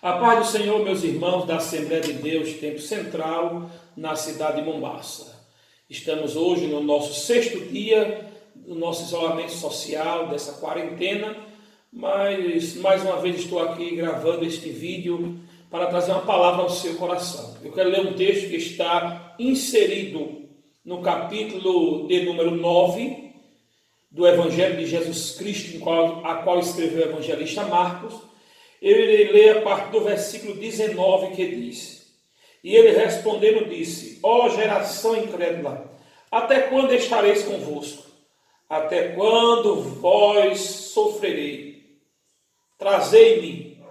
A paz do Senhor, meus irmãos da Assembleia de Deus, Tempo Central, na cidade de Mombaça. Estamos hoje no nosso 6º dia do nosso isolamento social, dessa quarentena, mas mais uma vez estou aqui gravando este vídeo para trazer uma palavra ao seu coração. Eu quero ler um texto que está inserido no capítulo de número 9 do Evangelho de Jesus Cristo, a qual escreveu o evangelista Marcos. Eu irei ler a parte do versículo 19 que diz: E ele respondendo disse: Ó geração incrédula, até quando estareis convosco? Até quando vós sofrerei? Trazei-me.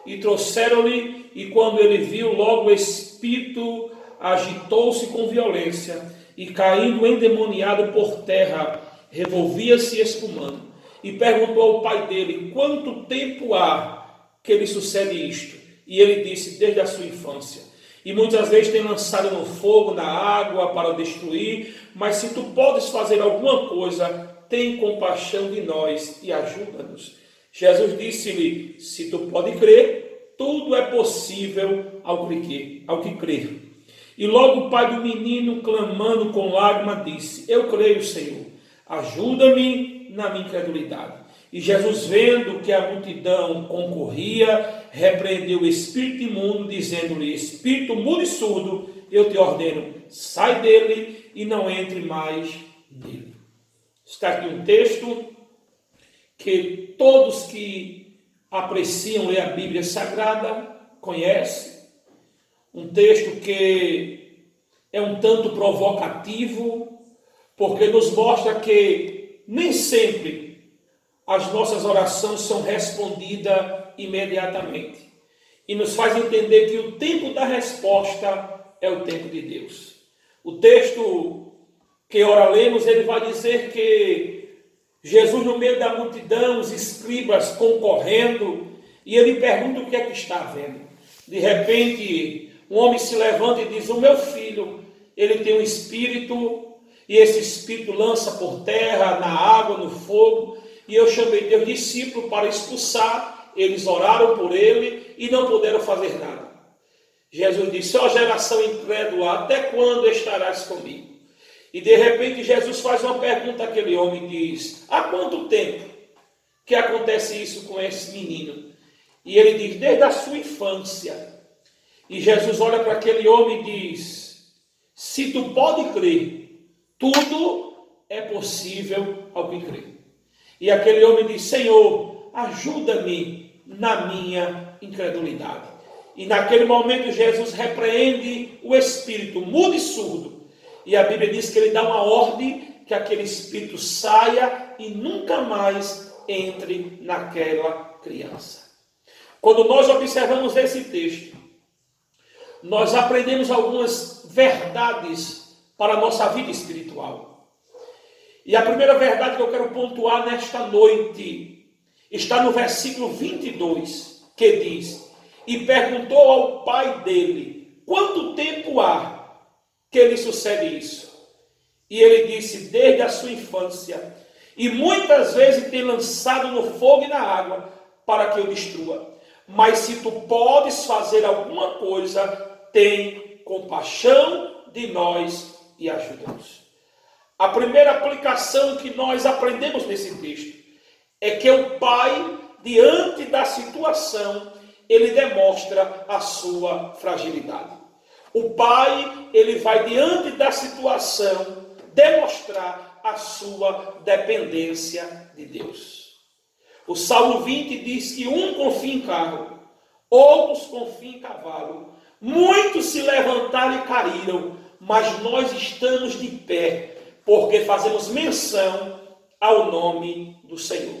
E trouxeram-lhe, e quando ele viu, logo o espírito agitou-se com violência, e caindo endemoniado por terra, revolvia-se espumando. E perguntou ao pai dele: quanto tempo há que lhe sucede isto? E ele disse: desde a sua infância. E muitas vezes tem lançado no fogo, na água, para o destruir. Mas se tu podes fazer alguma coisa, tem compaixão de nós e ajuda-nos. Jesus disse-lhe: se tu pode crer, tudo é possível ao que crer. E logo o pai do menino, clamando com lágrimas, disse: eu creio, Senhor, ajuda-me na minha incredulidade. E Jesus, vendo que a multidão concorria, repreendeu o espírito imundo, dizendo-lhe: espírito mudo e surdo, eu te ordeno, sai dele e não entre mais nele. Está aqui um texto que todos que apreciam ler a Bíblia Sagrada conhecem. Um texto que é um tanto provocativo, porque nos mostra que nem sempre as nossas orações são respondidas imediatamente. E nos faz entender que o tempo da resposta é o tempo de Deus. O texto que ora lemos, ele vai dizer que Jesus, no meio da multidão, os escribas concorrendo, e ele pergunta o que é que está havendo. De repente, um homem se levanta e diz: o meu filho, ele tem um espírito, e esse espírito lança por terra, na água, no fogo, e eu chamei teus discípulos para expulsar. Eles oraram por ele e não puderam fazer nada. Jesus disse: ó geração incrédula, até quando estarás comigo? E de repente Jesus faz uma pergunta àquele homem e diz: há quanto tempo que acontece isso com esse menino? E ele diz: desde a sua infância. E Jesus olha para aquele homem e diz: se tu pode crer, tudo é possível ao que crê. E aquele homem diz: Senhor, ajuda-me na minha incredulidade. E naquele momento Jesus repreende o espírito mudo e surdo. E a Bíblia diz que ele dá uma ordem que aquele espírito saia e nunca mais entre naquela criança. Quando nós observamos esse texto, nós aprendemos algumas verdades para a nossa vida espiritual. E a primeira verdade que eu quero pontuar nesta noite está no versículo 22, que diz: e perguntou ao pai dele: quanto tempo há que lhe sucede isso? E ele disse: desde a sua infância, e muitas vezes tem lançado no fogo e na água para que eu destrua. Mas se tu podes fazer alguma coisa, tem compaixão de nós e ajuda-nos. A primeira aplicação que nós aprendemos nesse texto é que o pai, diante da situação, ele demonstra a sua fragilidade. O pai, ele vai diante da situação demonstrar a sua dependência de Deus. O Salmo 20 diz que um confia em carro, outros confiam em cavalo. Muitos se levantaram e caíram, mas nós estamos de pé, porque fazemos menção ao nome do Senhor.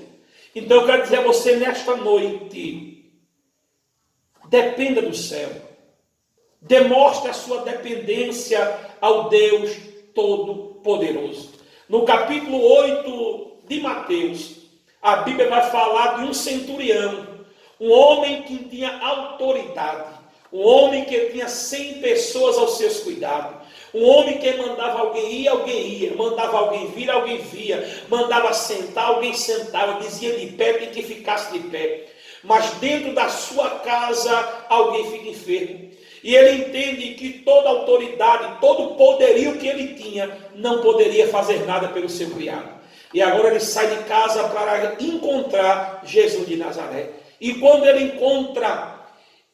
Então eu quero dizer a você nesta noite: dependa do céu. Demonstre a sua dependência ao Deus Todo-Poderoso. No capítulo 8 de Mateus, a Bíblia vai falar de um centurião, um homem que tinha autoridade, um homem que tinha 100 pessoas aos seus cuidados, um homem que mandava alguém ir, alguém ia, mandava alguém vir, alguém via, mandava sentar, alguém sentava, dizia de pé, tem que ficasse de pé. mas dentro da sua casa alguém fica enfermo. E ele entende que toda autoridade, todo poderio que ele tinha, não poderia fazer nada pelo seu criado. E agora ele sai de casa para encontrar Jesus de Nazaré. E quando ele encontra,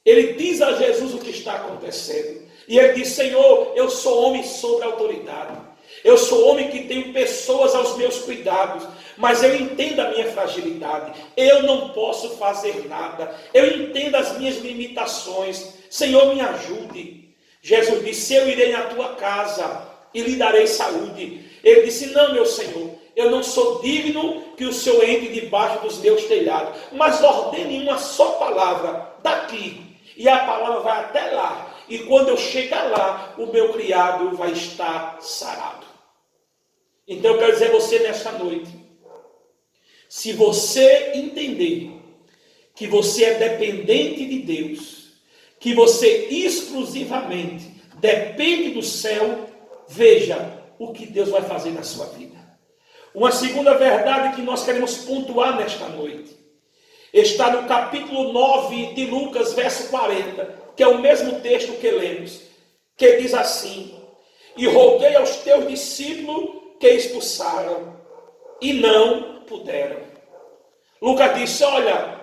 ele diz a Jesus o que está acontecendo. E ele diz: Senhor, eu sou homem sobre autoridade. Eu sou homem que tenho pessoas aos meus cuidados, mas eu entendo a minha fragilidade. Eu não posso fazer nada. Eu entendo as minhas limitações. Senhor, me ajude. Jesus disse: eu irei na tua casa e lhe darei saúde. Ele disse: não, meu Senhor, eu não sou digno que o Senhor entre debaixo dos meus telhados, mas ordene uma só palavra daqui, e a palavra vai até lá. E quando eu chegar lá, o meu criado vai estar sarado. Então eu quero dizer a você nesta noite, se você entender que você é dependente de Deus, que você exclusivamente depende do céu, veja o que Deus vai fazer na sua vida. Uma segunda verdade que nós queremos pontuar nesta noite está no capítulo 9 de Lucas, verso 40, que é o mesmo texto que lemos, que diz assim: e roguei aos teus discípulos que expulsaram, e não puderam. Lucas disse: olha,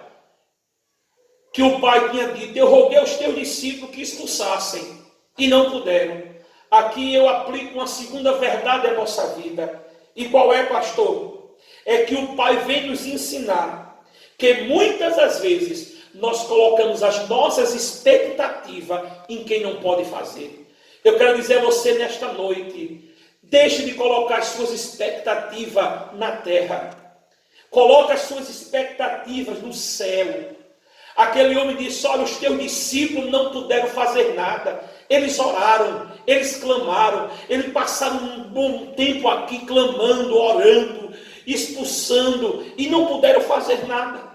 que o pai tinha dito: eu roguei aos teus discípulos que expulsassem, e não puderam. Aqui eu aplico uma segunda verdade à nossa vida. E qual é, pastor? É que o pai vem nos ensinar que muitas das vezes nós colocamos as nossas expectativas em quem não pode fazer. Eu quero dizer a você nesta noite: deixe de colocar as suas expectativas na terra. Coloque as suas expectativas no céu. Aquele homem disse: olha, os teus discípulos não puderam fazer nada. Eles oraram, eles clamaram, eles passaram um bom tempo aqui clamando, orando, expulsando, e não puderam fazer nada.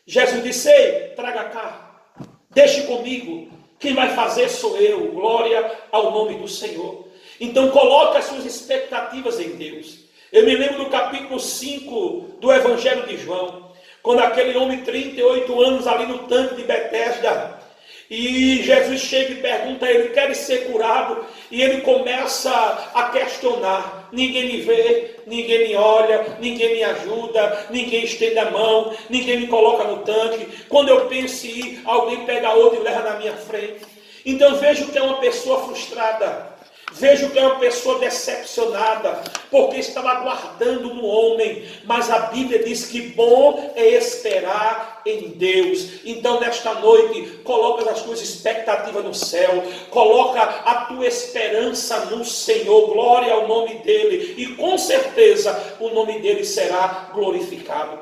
Jesus disse: ei, traga cá, deixe comigo, quem vai fazer sou eu, glória ao nome do Senhor. Então coloque as suas expectativas em Deus. Eu me lembro do capítulo 5 do Evangelho de João, quando aquele homem, 38 anos, ali no tanque de Betesda, e Jesus chega e pergunta a ele: quer ser curado? E ele começa a questionar: ninguém me vê, ninguém me olha, ninguém me ajuda, ninguém estende a mão, ninguém me coloca no tanque. Quando eu penso em ir, alguém pega outro e leva na minha frente. Então vejo que é uma pessoa frustrada. Vejo que é uma pessoa decepcionada, porque estava aguardando no homem, mas a Bíblia diz que bom é esperar em Deus. Então nesta noite, coloca as tuas expectativas no céu, coloca a tua esperança no Senhor, glória ao nome dele, e com certeza o nome dele será glorificado.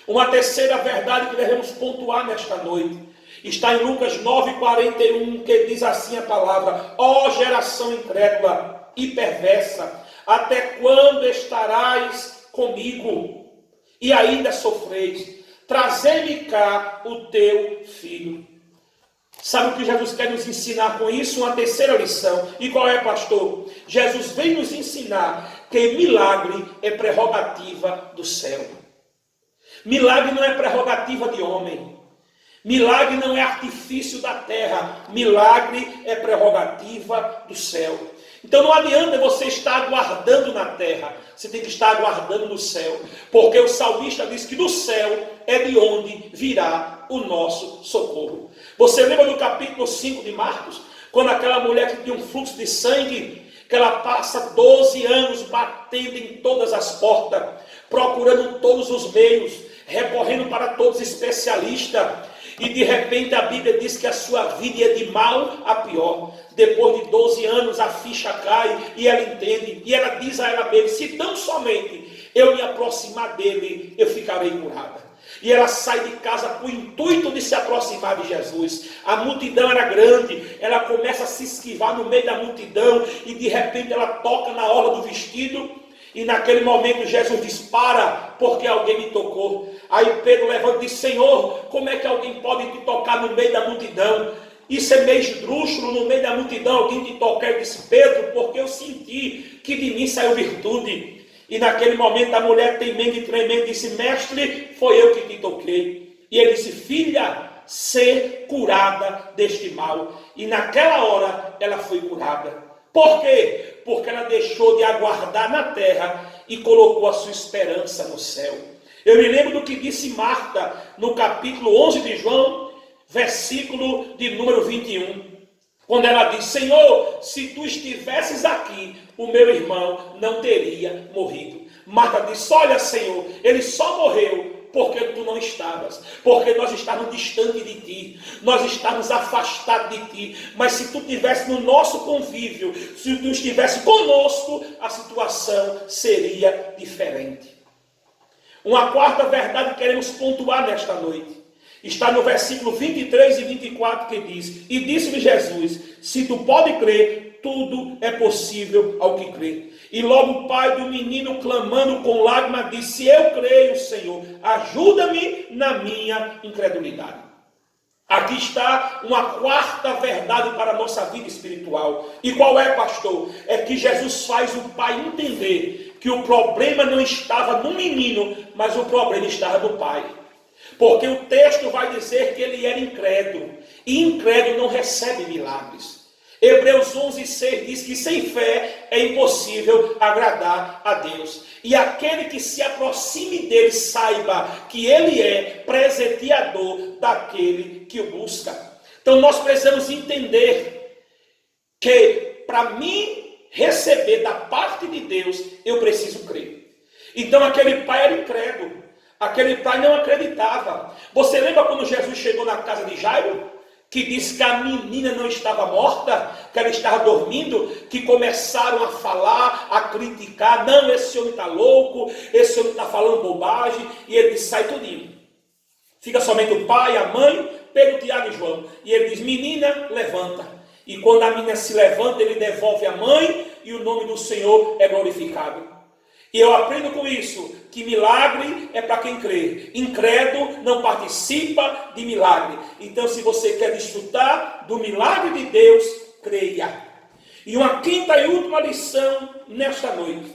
Uma terceira verdade que devemos pontuar nesta noite está em Lucas 9,41, que diz assim a palavra: ó geração incrédula e perversa, até quando estarás comigo e ainda sofreis? Trazei-me cá o teu filho. Sabe o que Jesus quer nos ensinar com isso? Uma terceira lição. E qual é, pastor? Jesus vem nos ensinar que milagre é prerrogativa do céu. Milagre não é prerrogativa de homem. Milagre não é artifício da terra, milagre é prerrogativa do céu. Então não adianta você estar aguardando na terra, você tem que estar aguardando no céu, porque o salmista diz que do céu é de onde virá o nosso socorro. Você lembra do capítulo 5 de Marcos, quando aquela mulher que tinha um fluxo de sangue, que ela passa 12 anos batendo em todas as portas, procurando todos os meios, recorrendo para todos os especialistas, e de repente a Bíblia diz que a sua vida ia de mal a pior. Depois de 12 anos a ficha cai e ela entende. E ela diz a ela mesma: se tão somente eu me aproximar dele, eu ficarei curada. E ela sai de casa com o intuito de se aproximar de Jesus. A multidão era grande, ela começa a se esquivar no meio da multidão e de repente ela toca na orla do vestido. E naquele momento Jesus diz: para, porque alguém me tocou. Aí Pedro levanta e diz: Senhor, como é que alguém pode te tocar no meio da multidão? Isso é meio esdrúxulo, no meio da multidão alguém te tocar. Ele disse: Pedro, porque eu senti que de mim saiu virtude. E naquele momento a mulher temendo e tremendo disse: mestre, foi eu que te toquei. E ele disse: filha, ser curada deste mal. E naquela hora ela foi curada. Por quê? Porque ela deixou de aguardar na terra e colocou a sua esperança no céu. Eu me lembro do que disse Marta no capítulo 11 de João, versículo de número 21. Quando ela diz: Senhor, se tu estivesses aqui, o meu irmão não teria morrido. Marta disse: olha, Senhor, ele só morreu porque tu não estavas, porque nós estávamos distantes de ti, nós estávamos afastados de ti, mas se tu estivesse no nosso convívio, se tu estivesse conosco, a situação seria diferente. Uma quarta verdade que queremos pontuar nesta noite, está no versículo 23 e 24 que diz: e disse-lhe Jesus, se tu pode crer, tudo é possível ao que crê. E logo o pai do menino, clamando com lágrimas, disse: eu creio, Senhor, ajuda-me na minha incredulidade. Aqui está uma quarta verdade para a nossa vida espiritual. E qual é, pastor? É que Jesus faz o pai entender que o problema não estava no menino, mas o problema estava no pai. Porque o texto vai dizer que ele era incrédulo, e incrédulo não recebe milagres. Hebreus 11:6 diz que sem fé é impossível agradar a Deus. E aquele que se aproxime dele saiba que ele é presenteador daquele que o busca. Então nós precisamos entender que para mim receber da parte de Deus, eu preciso crer. Então aquele pai era incrédulo. Aquele pai não acreditava. Você lembra quando Jesus chegou na casa de Jairo? Que disse que a menina não estava morta, que ela estava dormindo, que começaram a falar, a criticar: não, esse homem está louco, esse homem está falando bobagem, e ele disse: sai tudinho. Fica somente o pai, a mãe, Pedro, Tiago e João. E ele diz: menina, levanta. E quando a menina se levanta, ele devolve a mãe, e o nome do Senhor é glorificado. E eu aprendo com isso, que milagre é para quem crê. Incrédulo não participa de milagre. Então, se você quer desfrutar do milagre de Deus, creia. E uma quinta e última lição nesta noite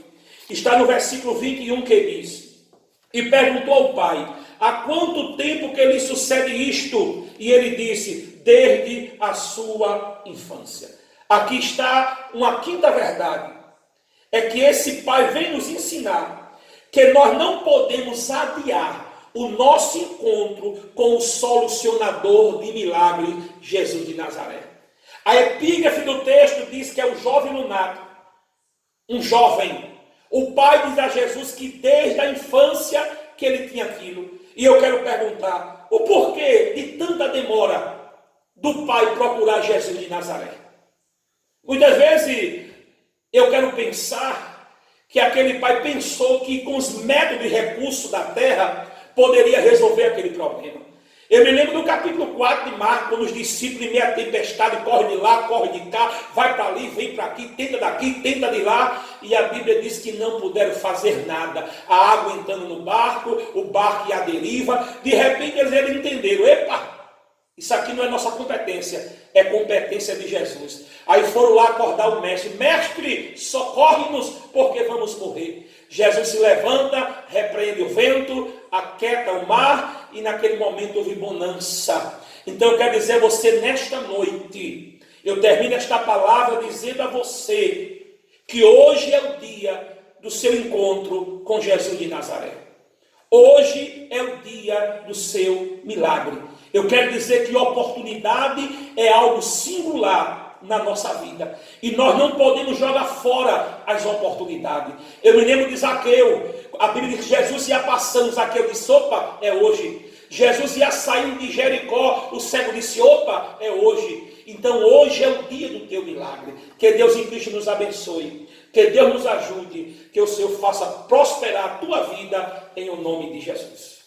está no versículo 21 que diz: e perguntou ao pai: há quanto tempo que lhe sucede isto? E ele disse: desde a sua infância. Aqui está uma quinta verdade. É que esse pai vem nos ensinar que nós não podemos adiar o nosso encontro com o solucionador de milagres, Jesus de Nazaré. A epígrafe do texto diz que é o jovem lunático, um jovem. O pai diz a Jesus que desde a infância que ele tinha aquilo. E eu quero perguntar, o porquê de tanta demora do pai procurar Jesus de Nazaré? Muitas vezes eu quero pensar que aquele pai pensou que com os métodos e recursos da terra poderia resolver aquele problema. Eu me lembro do capítulo 4 de Marcos, quando os discípulos, em meio à tempestade, correm de lá, correm de cá, vai para ali, vem para aqui, tenta daqui, tenta de lá, e a Bíblia diz que não puderam fazer nada. A água entrando no barco, o barco ia à deriva. De repente eles entenderam: epa, isso aqui não é nossa competência, é competência de Jesus. Aí foram lá acordar o mestre: mestre, socorre-nos, porque vamos morrer. Jesus se levanta, repreende o vento, aquieta o mar, e naquele momento houve bonança. Então eu quero dizer a você nesta noite, eu termino esta palavra dizendo a você que hoje é o dia do seu encontro com Jesus de Nazaré. Hoje é o dia do seu milagre. Eu quero dizer que oportunidade é algo singular na nossa vida. E nós não podemos jogar fora as oportunidades. Eu me lembro de Zaqueu. A Bíblia diz que Jesus ia passando, Zaqueu disse: opa, é hoje. Jesus ia saindo de Jericó, o cego disse: opa, é hoje. Então hoje é o dia do teu milagre. Que Deus em Cristo nos abençoe. Que Deus nos ajude. Que o Senhor faça prosperar a tua vida em o nome de Jesus.